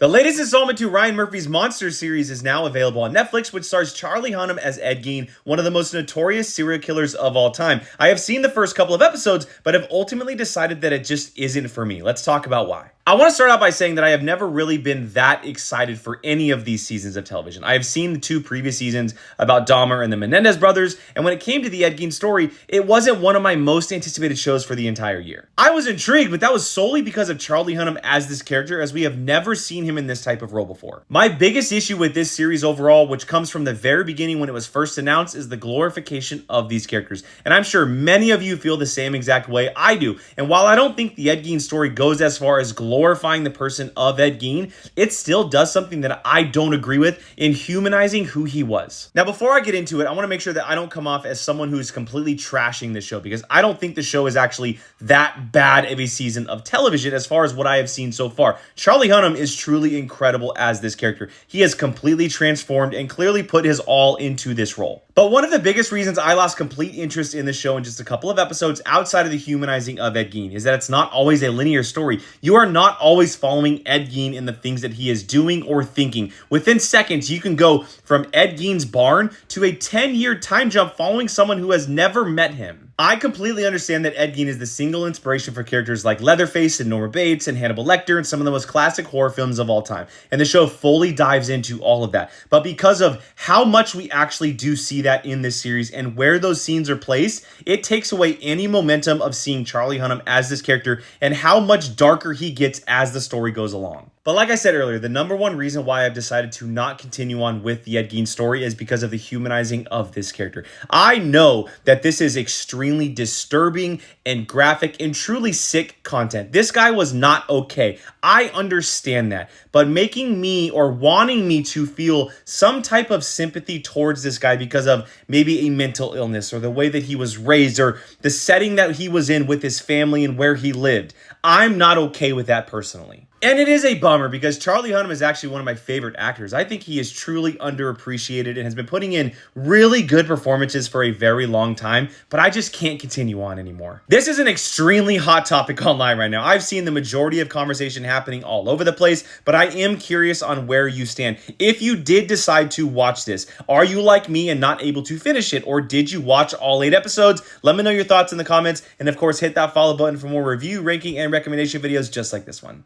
The latest installment to Ryan Murphy's Monster series is now available on Netflix, which stars Charlie Hunnam as Ed Gein, one of the most notorious serial killers of all time. I have seen the first couple of episodes, but have ultimately decided that it just isn't for me. Let's talk about why. I want to start out by saying that I have never really been that excited for any of these seasons of television. I have seen the two previous seasons about Dahmer and the Menendez brothers, and when it came to the Ed Gein story, it wasn't one of my most anticipated shows for the entire year. I was intrigued, but that was solely because of Charlie Hunnam as this character, as we have never seen him in this type of role before. My biggest issue with this series overall, which comes from the very beginning when it was first announced, is the glorification of these characters. And I'm sure many of you feel the same exact way I do. And while I don't think the Ed Gein story goes as far as glorifying the person of Ed Gein, it still does something that I don't agree with in humanizing who he was. Now, before I get into it, I want to make sure that I don't come off as someone who's completely trashing the show, because I don't think the show is actually that bad of a season of television as far as what I have seen so far. Charlie Hunnam is truly incredible as this character. He has completely transformed and clearly put his all into this role. But one of the biggest reasons I lost complete interest in the show in just a couple of episodes outside of the humanizing of Ed Gein is that it's not always a linear story. You are not always following Ed Gein in the things that he is doing or thinking. Within seconds, you can go from Ed Gein's barn to a 10-year time jump following someone who has never met him. I completely understand that Ed Gein is the single inspiration for characters like Leatherface and Norma Bates and Hannibal Lecter and some of the most classic horror films of all time. And the show fully dives into all of that. But because of how much we actually do see that in this series and where those scenes are placed, it takes away any momentum of seeing Charlie Hunnam as this character and how much darker he gets as the story goes along. But like I said earlier, the number one reason why I've decided to not continue on with the Ed Gein story is because of the humanizing of this character. I know that this is extremely disturbing and graphic and truly sick content. This guy was not okay. I understand that. But making me or wanting me to feel some type of sympathy towards this guy because of maybe a mental illness or the way that he was raised or the setting that he was in with his family and where he lived, I'm not okay with that personally. And it is a bummer because Charlie Hunnam is actually one of my favorite actors. I think he is truly underappreciated and has been putting in really good performances for a very long time, but I just can't continue on anymore. This is an extremely hot topic online right now. I've seen the majority of conversation happening all over the place, but I am curious on where you stand. If you did decide to watch this, are you like me and not able to finish it, or did you watch all 8 episodes? Let me know your thoughts in the comments, and of course, hit that follow button for more review, ranking, and recommendation videos just like this one.